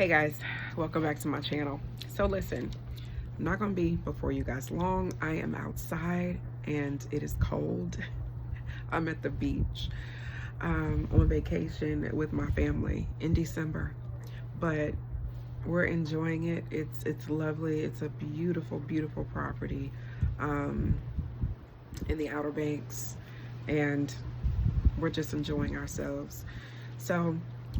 Hey guys, welcome back to my channel. So listen, I'm not gonna be before you guys long. I am outside and it is cold. I'm at the beach on vacation with my family in December, but we're enjoying it. It's lovely. It's a beautiful property in the Outer Banks, and we're just enjoying ourselves. So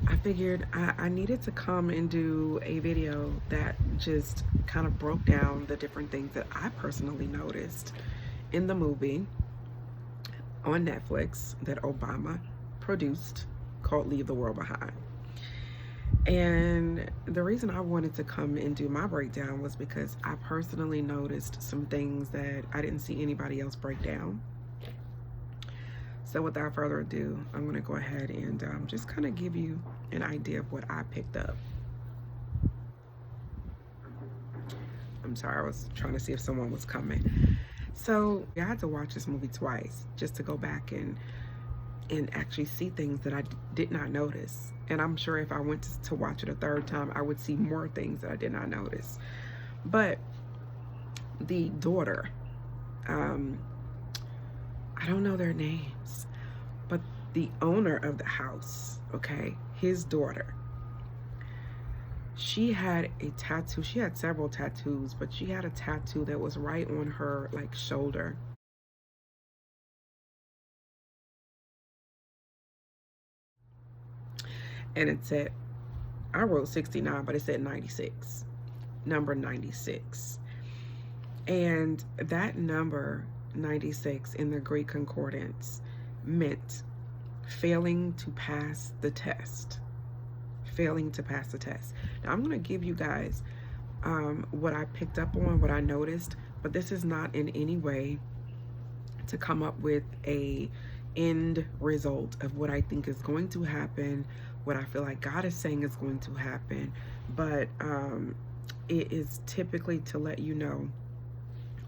I figured I needed to come and do a video that just kind of broke down the different things that I personally noticed in the movie on Netflix that Obama produced called Leave the World Behind. And the reason I wanted to come and do my breakdown was because I personally noticed some things that I didn't see anybody else break down. So without further ado, I'm going to go ahead and just kind of give you an idea of what I picked up. I'm sorry, I was trying to see if someone was coming. So I had to watch this movie twice just to go back and actually see things that I did not notice. And I'm sure if I went to watch it a third time, I would see more things that I did not notice. But the daughter, I don't know their names, but the owner of the house, okay, his daughter, she had a tattoo. She had several tattoos, but she had a tattoo that was right on her like shoulder. And it said, I wrote 69, but it said 96, number 96. And that number 96 in the Greek concordance meant failing to pass the test. Failing to pass the test. Now I'm going to give you guys what I picked up on, what I noticed, but this is not in any way to come up with a end result of what I think is going to happen, what I feel like God is saying is going to happen, but it is typically to let you know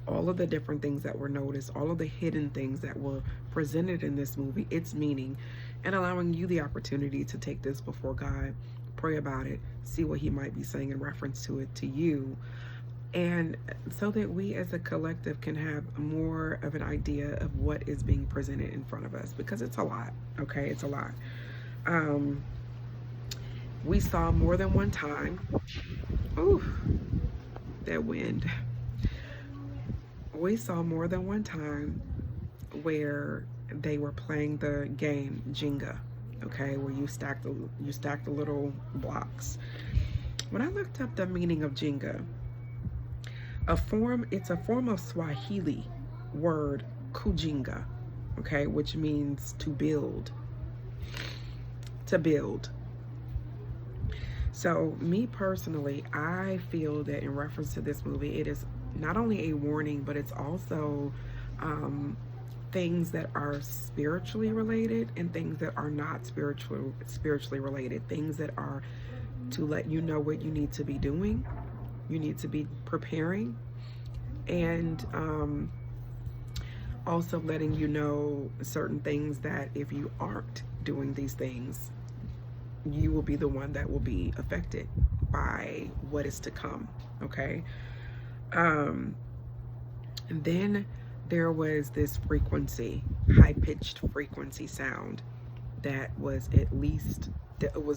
all of the different things that were noticed, all of the hidden things that were presented in this movie, its meaning, and allowing you the opportunity to take this before God, pray about it, see what he might be saying in reference to it to you, and so that we as a collective can have more of an idea of what is being presented in front of us, because it's a lot, okay? It's a lot. We saw more than one time, ooh, that wind. We saw more than one time where they were playing the game Jenga, okay, where you stack the little blocks. When I looked up the meaning of Jenga, it's a form of Swahili word kujinga, okay, which means to build. To build. So me personally, I feel that in reference to this movie, it is not only a warning, but it's also things that are spiritually related and things that are not spiritually related. Things that are to let you know what you need to be doing, you need to be preparing, and also letting you know certain things that if you aren't doing these things, you will be the one that will be affected by what is to come, okay? And then there was this frequency, high-pitched frequency sound that was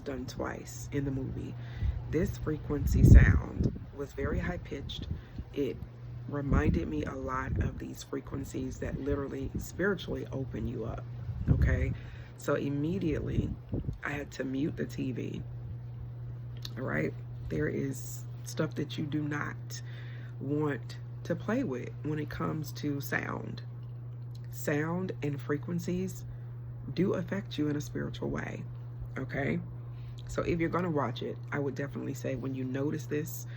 done twice in the movie. This frequency sound was very high-pitched. It reminded me a lot of these frequencies that literally spiritually open you up, okay? So immediately I had to mute the TV, all right? There is stuff that you do not want to play with when it comes to sound. Sound and frequencies do affect you in a spiritual way, okay? So if you're gonna watch it, I would definitely say when you notice this,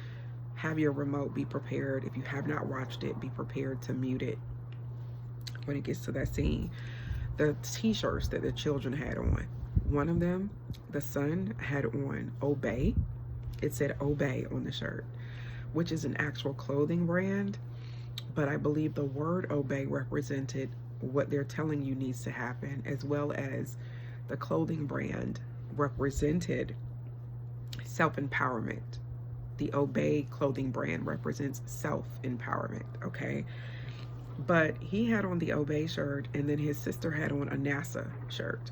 have your remote, be prepared. If you have not watched it, be prepared to mute it when it gets to that scene. The t-shirts that the children had on, one of them, the son, had on Obey. It said Obey on the shirt, which is an actual clothing brand, but I believe the word obey represented what they're telling you needs to happen, as well as the clothing brand represented self-empowerment. The Obey clothing brand represents self-empowerment, okay? But he had on the Obey shirt, and then his sister had on a NASA shirt.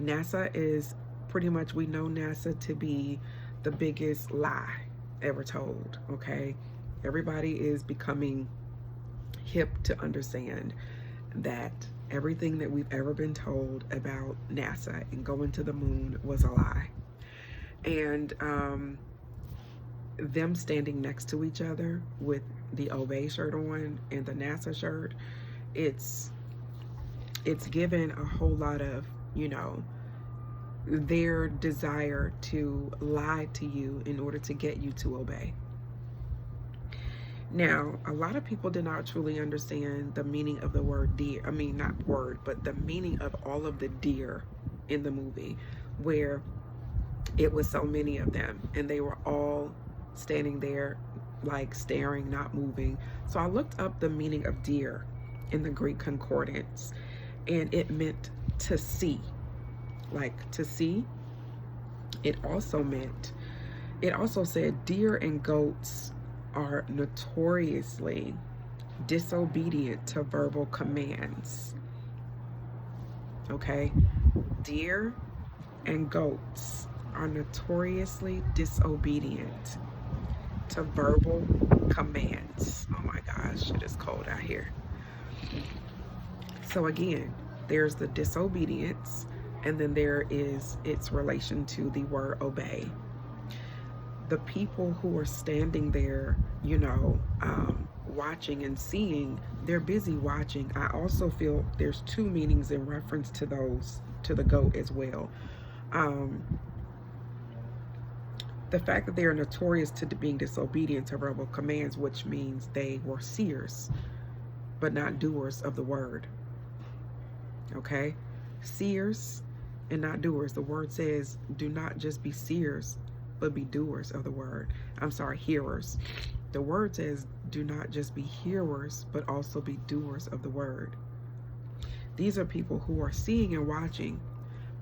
NASA is pretty much, we know NASA to be the biggest lie ever told, okay? Everybody is becoming hip to understand that everything that we've ever been told about NASA and going to the moon was a lie. And them standing next to each other with the Obey shirt on and the NASA shirt, it's given a whole lot of, you know, their desire to lie to you in order to get you to obey. Now, a lot of people did not truly understand the meaning of the word deer. I mean, not word, but the meaning of all of the deer in the movie, where it was so many of them and they were all standing there like staring, not moving. So I looked up the meaning of deer in the Greek concordance, and it meant to see, like to see. It also said deer and goats are notoriously disobedient to verbal commands. Okay? Deer and goats are notoriously disobedient to verbal commands. Oh my gosh, it is cold out here. So again, there's the disobedience, and then there is its relation to the word obey. The people who are standing there, you know, watching and seeing, they're busy watching. I also feel there's two meanings in reference to those, to the goat as well. The fact that they are notorious to being disobedient to verbal commands, which means they were seers, but not doers of the word. Okay? Seers and not doers. The word says, do not just be seers, but be doers of the word. I'm sorry, hearers. The word says, do not just be hearers, but also be doers of the word. These are people who are seeing and watching,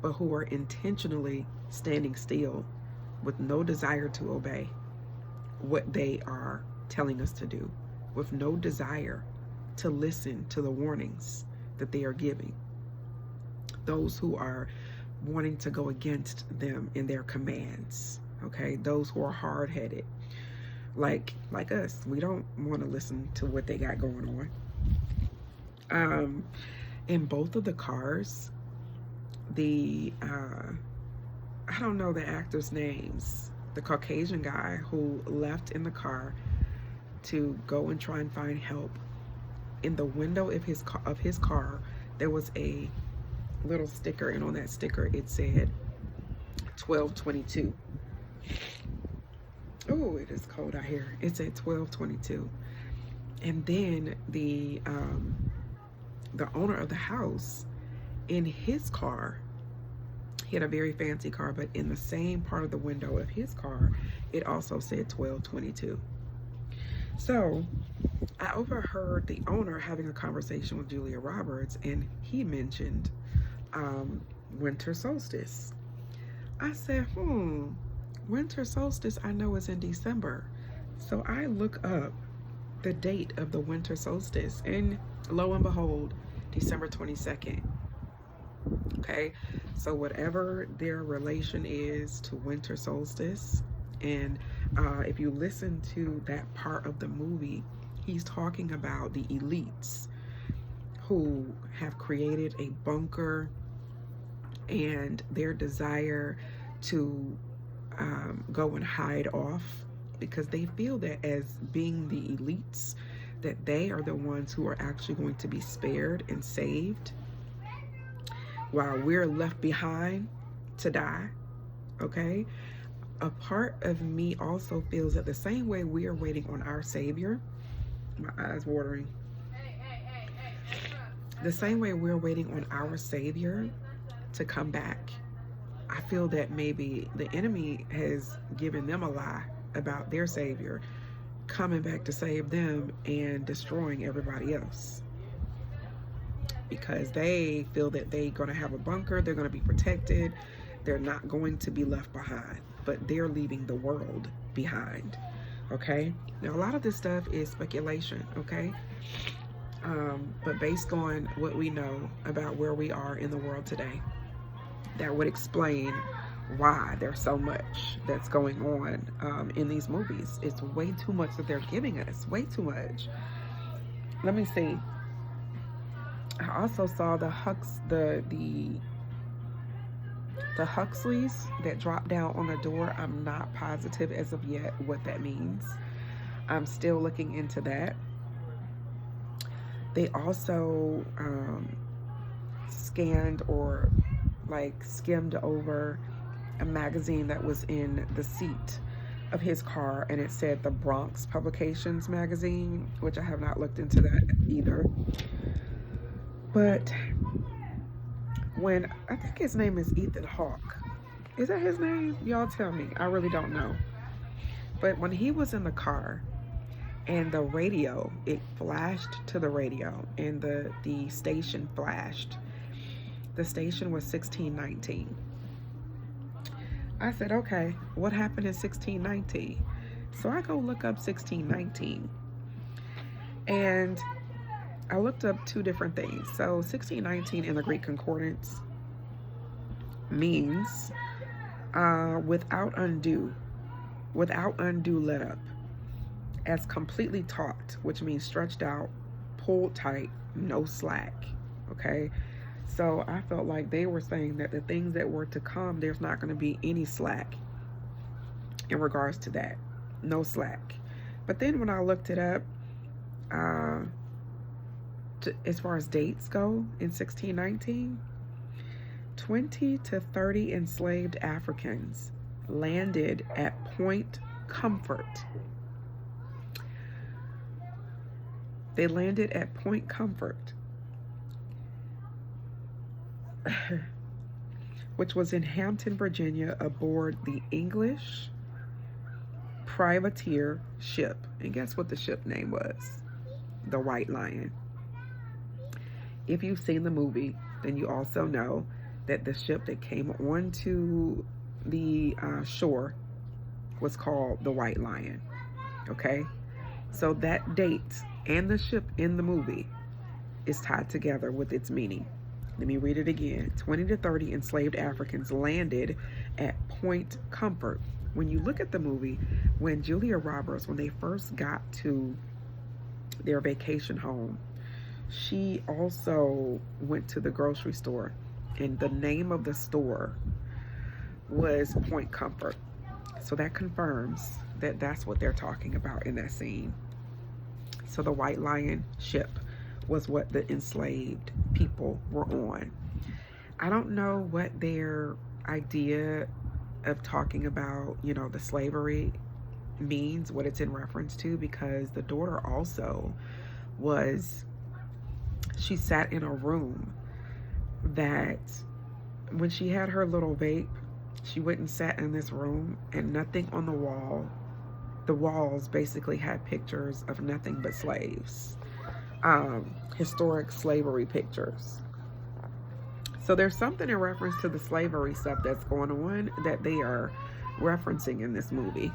but who are intentionally standing still with no desire to obey what they are telling us to do, with no desire to listen to the warnings that they are giving. Those who are wanting to go against them in their commands, okay? Those who are hard-headed, like us. We don't want to listen to what they got going on. In both of the cars, the I don't know the actors' names. The Caucasian guy who left in the car to go and try and find help, in the window of his car, there was a little sticker, and on that sticker it said 1222. Oh, it is cold out here. It said 1222. And then the owner of the house, in his car, he had a very fancy car, but in the same part of the window of his car, it also said 1222. So I overheard the owner having a conversation with Julia Roberts, and he mentioned winter solstice. I said, winter solstice I know is in December. So I look up the date of the winter solstice, and lo and behold, December 22nd. Okay, so whatever their relation is to winter solstice, and if you listen to that part of the movie, he's talking about the elites who have created a bunker, and their desire to go and hide off, because they feel that as being the elites, that they are the ones who are actually going to be spared and saved, while we're left behind to die. Okay? A part of me also feels that the same way we are waiting on our Savior, my eyes watering, the same way we're waiting on our Savior to come back, I feel that maybe the enemy has given them a lie about their Savior coming back to save them and destroying everybody else, because they feel that they're going to have a bunker, they're going to be protected, they're not going to be left behind. but they're leaving the world behind. Okay, now a lot of this stuff is speculation. Okay, but based on what we know about where we are in the world today, that would explain why there's so much that's going on in these movies. It's way too much that they're giving us, way too much. Let me see. I also saw the Huxleys that dropped down on the door. I'm not positive as of yet what that means. I'm still looking into that. They also scanned or like skimmed over a magazine that was in the seat of his car, and it said the Bronx Publications magazine, which I have not looked into that either. But when, I think his name is Ethan Hawke. Is that his name? Y'all tell me. I really don't know. But when he was in the car and the radio, it flashed to the radio and the station flashed. The station was 1619. I said, okay, what happened in 1619? So I go look up 1619. And I looked up two different things. So 1619 in the Greek Concordance means without undue let up, as completely taut, which means stretched out, pulled tight, no slack. Okay, so I felt like they were saying that the things that were to come, there's not going to be any slack in regards to that, no slack. But then when I looked it up, as far as dates go, in 1619, 20 to 30 enslaved Africans landed at Point Comfort. They landed at Point Comfort, which was in Hampton, Virginia, aboard the English privateer ship. And guess what the ship name was? The White Lion. If you've seen the movie, then you also know that the ship that came onto the shore was called the White Lion. Okay, so that date and the ship in the movie is tied together with its meaning. Let me read it again. 20 to 30 enslaved Africans landed at Point Comfort. When you look at the movie, when Julia Roberts, when they first got to their vacation home, she also went to the grocery store, and the name of the store was Point Comfort. So that confirms that that's what they're talking about in that scene. So the White Lion ship was what the enslaved people were on. I don't know what their idea of talking about, you know, the slavery means, what it's in reference to, because the daughter also was, she sat in a room that when she had her little vape, she went and sat in this room, and nothing on the wall, the walls basically had pictures of nothing but slaves, historic slavery pictures. So there's something in reference to the slavery stuff that's going on that they are referencing in this movie.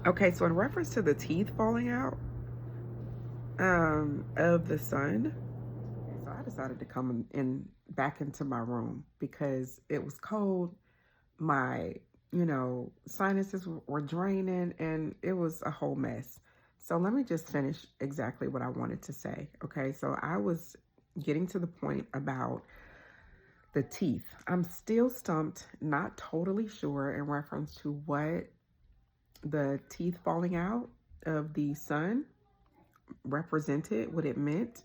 Okay, so in reference to the teeth falling out of the son, so I decided to come in back into my room because it was cold. My, sinuses were draining, and it was a whole mess. So let me just finish exactly what I wanted to say. Okay, so I was getting to the point about the teeth. I'm still stumped, not totally sure in reference to what the teeth falling out of the son represented, what it meant.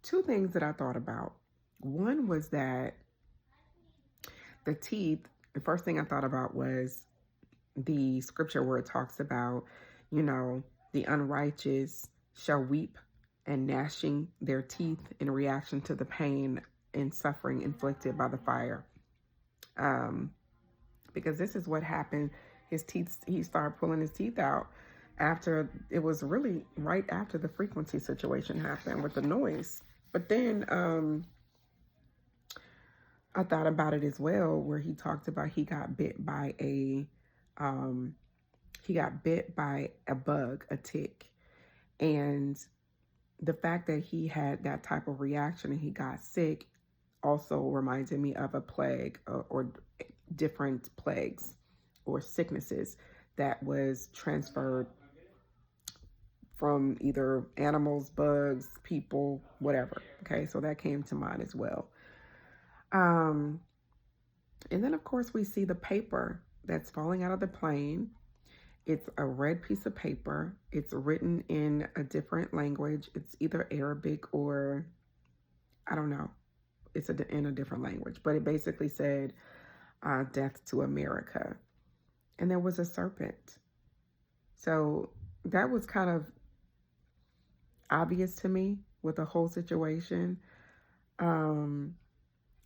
Two things that I thought about. One was that the teeth, the first thing I thought about was the scripture where it talks about, the unrighteous shall weep and gnashing their teeth in reaction to the pain and suffering inflicted by the fire. Because this is what happened. His teeth, he started pulling his teeth out after, it was really right after the frequency situation happened with the noise. But then I thought about it as well, where he talked about he got bit by a He got bit by a bug, a tick, and the fact that he had that type of reaction and he got sick also reminded me of a plague or different plagues or sicknesses that was transferred from either animals, bugs, people, whatever. Okay, so that came to mind as well. And then, of course, we see the paper that's falling out of the plane. It's a red piece of paper. It's written in a different language. It's either Arabic or, I don't know. It's in a different language. But it basically said, death to America. And there was a serpent. So that was kind of obvious to me with the whole situation.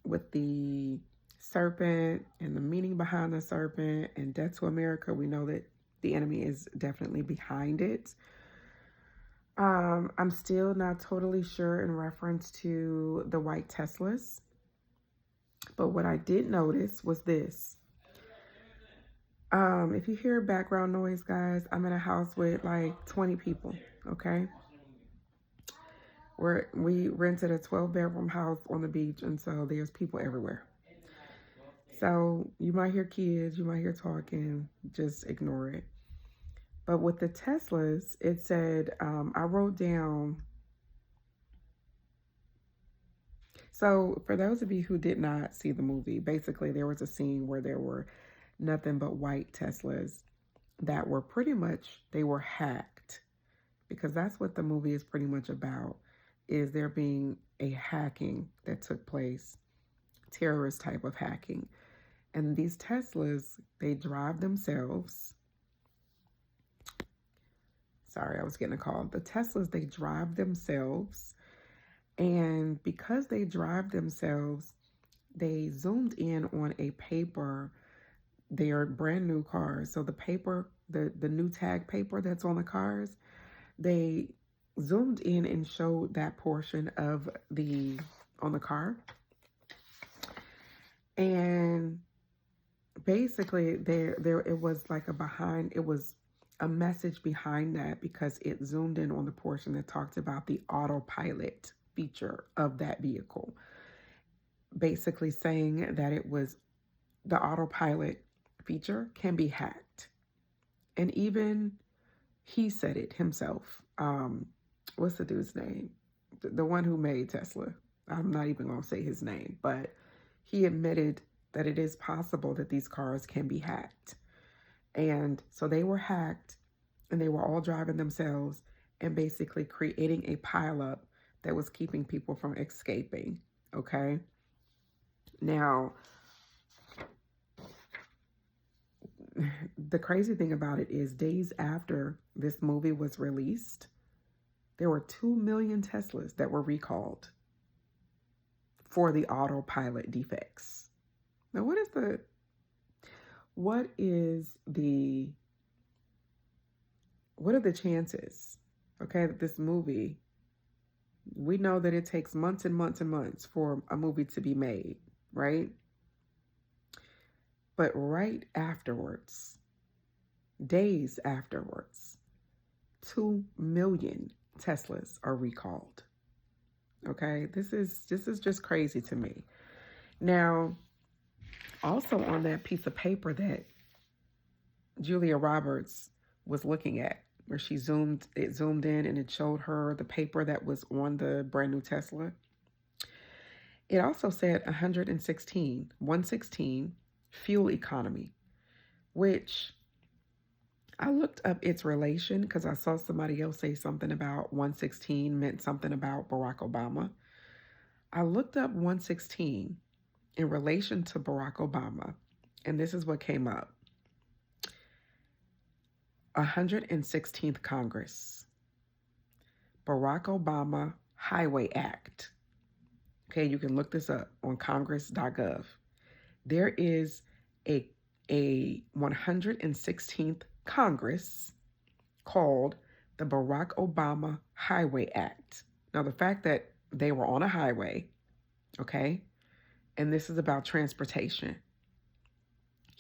With the serpent and the meaning behind the serpent and death to America, we know that the enemy is definitely behind it. I'm still not totally sure in reference to the white Teslas, but what I did notice was this. If you hear background noise, guys, I'm in a house with like 20 people, okay? We rented a 12-bedroom house on the beach, and so there's people everywhere. So you might hear kids, you might hear talking, just ignore it. But with the Teslas, it said, I wrote down. So for those of you who did not see the movie, basically there was a scene where there were nothing but white Teslas that were they were hacked, because that's what the movie is pretty much about, is there being a hacking that took place, terrorist type of hacking. And these Teslas, they drive themselves. Sorry, I was getting a call. The Teslas, they drive themselves. And because they drive themselves, they zoomed in on a paper. They are brand new cars. So the paper, the new tag paper that's on the cars, they zoomed in and showed that portion of on the car. And basically it was like it was a message behind that, because it zoomed in on the portion that talked about the autopilot feature of that vehicle, basically saying that it was the autopilot feature can be hacked. And even he said it himself. What's the dude's name? The one who made Tesla. I'm not even going to say his name, but he admitted that it is possible that these cars can be hacked. And so they were hacked, and they were all driving themselves and basically creating a pileup that was keeping people from escaping. Okay. Now, the crazy thing about it is, days after this movie was released, there were 2 million Teslas that were recalled for the autopilot defects. Now, what are the chances, okay, that this movie, we know that it takes months and months and months for a movie to be made, right? But right afterwards, days afterwards, 2 million Teslas are recalled. Okay, this is just crazy to me. Now, also on that piece of paper that Julia Roberts was looking at, where it zoomed in and it showed her the paper that was on the brand new Tesla. It also said 116 fuel economy, which I looked up its relation because I saw somebody else say something about 116 meant something about Barack Obama. I looked up 116 in relation to Barack Obama, and this is what came up. 116th Congress, Barack Obama Highway Act. Okay, you can look this up on congress.gov. There is a 116th Congress called the Barack Obama Highway Act. Now, the fact that they were on a highway, okay, and this is about transportation.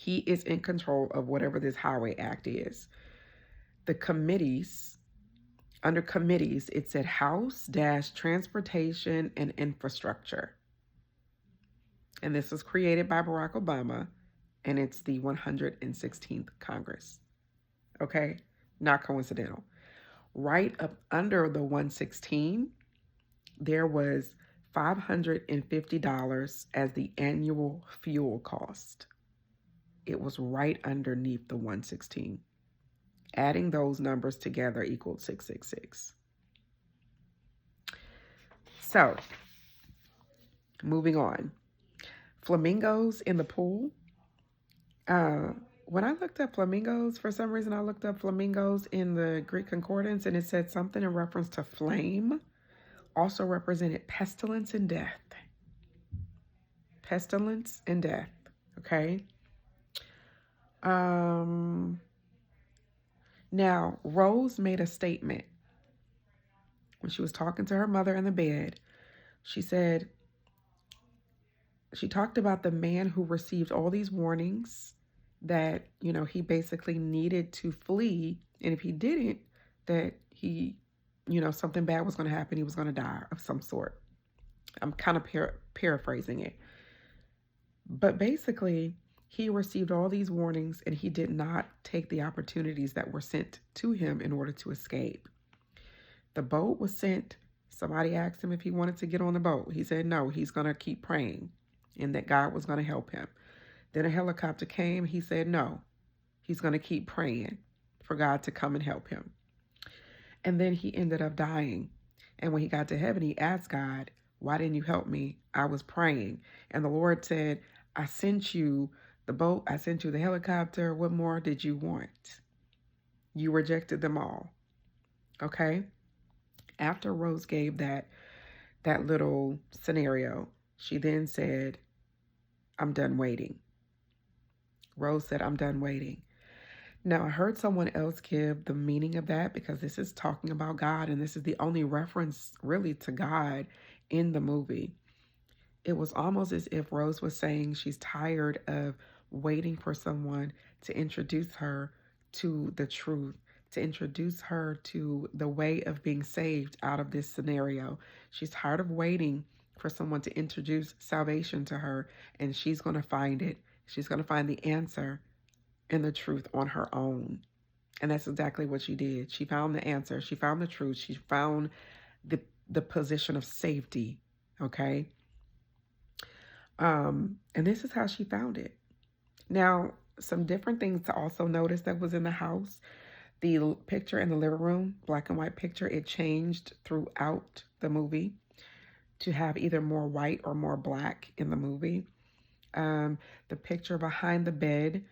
He is in control of whatever this Highway Act is. The committees, under committees, it said House-Transportation and Infrastructure. And this was created by Barack Obama, and it's the 116th Congress. Okay? Not coincidental. Right up under the 116, there was $550 as the annual fuel cost. It was right underneath the 116. Adding those numbers together equaled 666. So, moving on. Flamingos in the pool. When I looked up flamingos, for some reason I looked up flamingos in the Greek Concordance, and it said something in reference to flame. Also represented pestilence and death. Pestilence and death. Okay. Now, Rose made a statement when she was talking to her mother in the bed. She said, she talked about the man who received all these warnings that, you know, he basically needed to flee. And if he didn't, that he, you know, something bad was going to happen. He was going to die of some sort. I'm kind of paraphrasing it. But basically, he received all these warnings and he did not take the opportunities that were sent to him in order to escape. The boat was sent. Somebody asked him if he wanted to get on the boat. He said no, he's going to keep praying and that God was going to help him. Then a helicopter came. He said no, he's going to keep praying for God to come and help him. And then he ended up dying. And when he got to heaven, he asked God, why didn't you help me? I was praying. And the Lord said, I sent you the boat. I sent you the helicopter. What more did you want? You rejected them all. Okay? After Rose gave that little scenario, she then said, I'm done waiting. Rose said, I'm done waiting. Now, I heard someone else give the meaning of that because this is talking about God, and this is the only reference really to God in the movie. It was almost as if Rose was saying she's tired of waiting for someone to introduce her to the truth, to introduce her to the way of being saved out of this scenario. She's tired of waiting for someone to introduce salvation to her, and she's going to find it. She's going to find the answer and the truth on her own. And that's exactly what she did. She found the answer. She found the truth. She found the position of safety. Okay. And this is how she found it. Now, some different things to also notice that was in the house. The picture in the living room, black and white picture, it changed throughout the movie to have either more white or more black in the movie. The picture behind the bed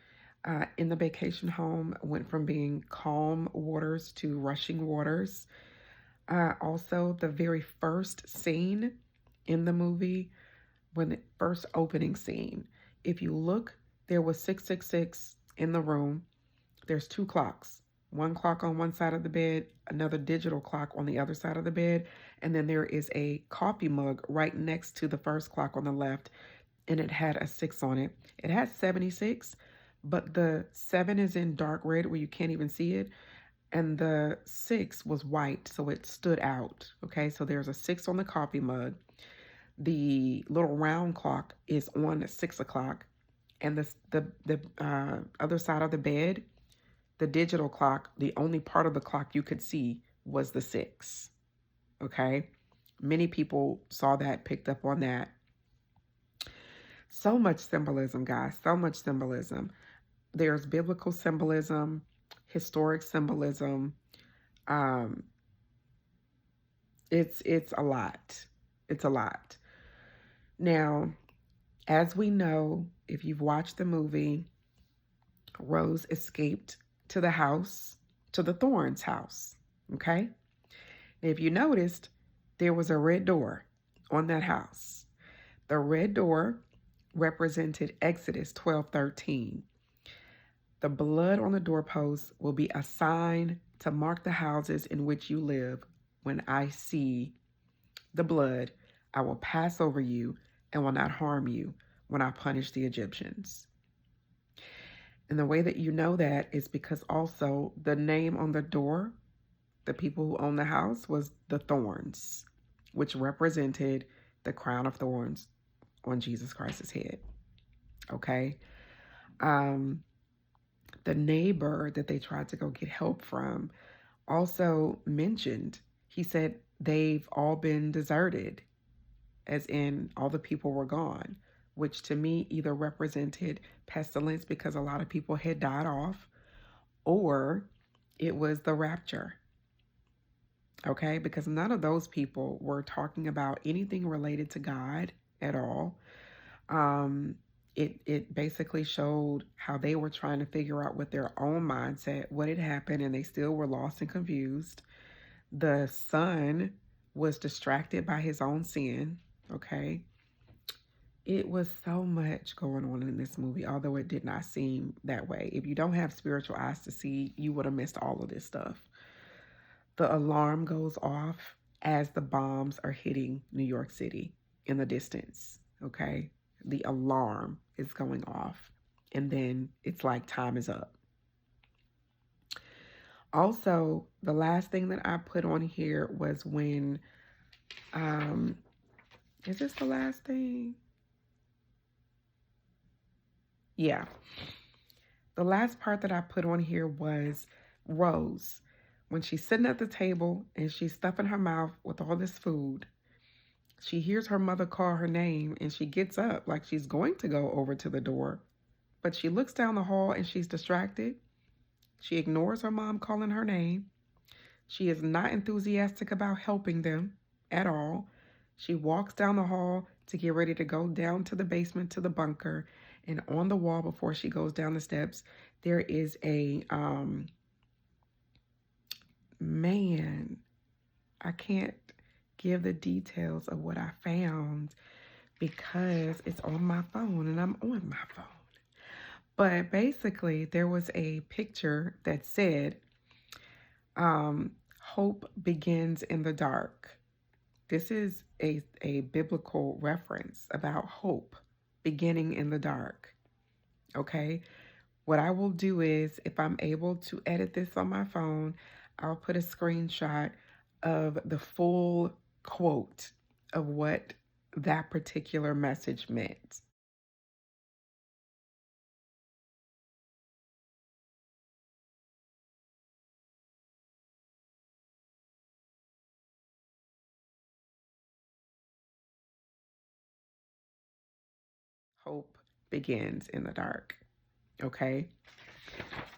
in the vacation home went from being calm waters to rushing waters. Also, the very first scene in the movie, when the first opening scene, if you look, there was 666 in the room. There's two clocks. One clock on one side of the bed, another digital clock on the other side of the bed, and then there is a coffee mug right next to the first clock on the left, and it had a 6 on it. It has 76, but the 7 is in dark red where you can't even see it, and the 6 was white, so it stood out. Okay, so there's a 6 on the coffee mug. The little round clock is on at 6 o'clock, and the other side of the bed, the digital clock, the only part of the clock you could see was the 6. Okay, many people saw that, picked up on that. So much symbolism, guys, so much symbolism. There's biblical symbolism, historic symbolism. It's a lot. It's a lot. Now, as we know, if you've watched the movie, Rose escaped to the house, to the Thorns house, okay? If you noticed, there was a red door on that house. The red door represented Exodus 12:13. The blood on the doorpost will be a sign to mark the houses in which you live. When I see the blood, I will pass over you and will not harm you when I punish the Egyptians. And the way that you know that is because also the name on the door, the people who own the house, was the thorns, which represented the crown of thorns on Jesus Christ's head. Okay. The neighbor that they tried to go get help from also mentioned, he said they've all been deserted, as in all the people were gone, which to me either represented pestilence because a lot of people had died off, or it was the rapture. Okay, because none of those people were talking about anything related to God at all. It basically showed how they were trying to figure out with their own mindset what had happened, and they still were lost and confused. The son was distracted by his own sin. Okay, it was so much going on in this movie, although it did not seem that way. If you don't have spiritual eyes to see, you would have missed all of this stuff. The alarm goes off as the bombs are hitting New York City in the distance. Okay, the alarm is going off, and then it's like time is up. Also, the last thing that I put on here was when, is this the last thing? Yeah. The last part that I put on here was Rose. When she's sitting at the table and she's stuffing her mouth with all this food, she hears her mother call her name and she gets up like she's going to go over to the door, but she looks down the hall and she's distracted. She ignores her mom calling her name. She is not enthusiastic about helping them at all. She walks down the hall to get ready to go down to the basement to the bunker. And on the wall before she goes down the steps, there is a, man, I can't give the details of what I found because it's on my phone and I'm on my phone. But basically, there was a picture that said, hope begins in the dark. This is a biblical reference about hope beginning in the dark. Okay. What I will do is, if I'm able to edit this on my phone, I'll put a screenshot of the full quote of what that particular message meant. Hope begins in the dark. Okay.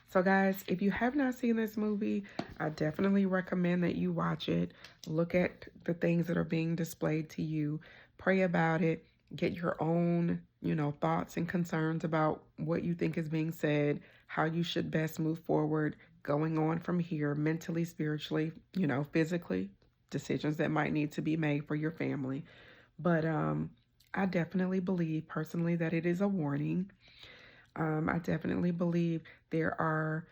So guys, if you have not seen this movie, I definitely recommend that you watch it. Look at the things that are being displayed to you. Pray about it. Get your own, thoughts and concerns about what you think is being said, how you should best move forward, going on from here, mentally, spiritually, physically, decisions that might need to be made for your family. But I definitely believe personally that it is a warning. I definitely believe there are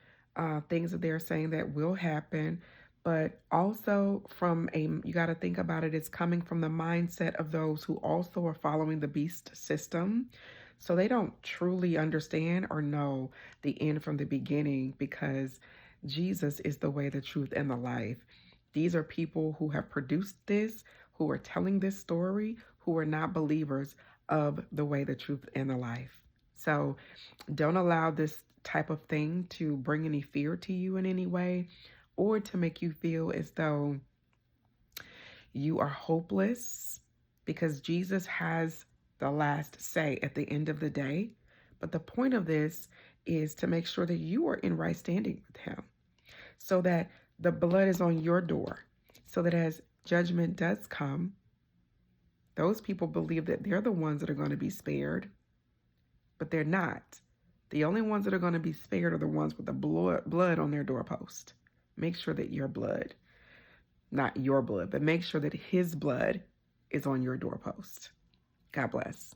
things that they're saying that will happen, but also you got to think about it, it's coming from the mindset of those who also are following the beast system. So they don't truly understand or know the end from the beginning, because Jesus is the way, the truth, and the life. These are people who have produced this, who are telling this story, who are not believers of the way, the truth, and the life. So don't allow this type of thing to bring any fear to you in any way, or to make you feel as though you are hopeless, because Jesus has the last say at the end of the day. But the point of this is to make sure that you are in right standing with him, so that the blood is on your door, so that as judgment does come, those people believe that they're the ones that are going to be spared, but they're not. The only ones that are going to be spared are the ones with the blood on their doorpost. Make sure that your blood, not your blood, but make sure that his blood is on your doorpost. God bless.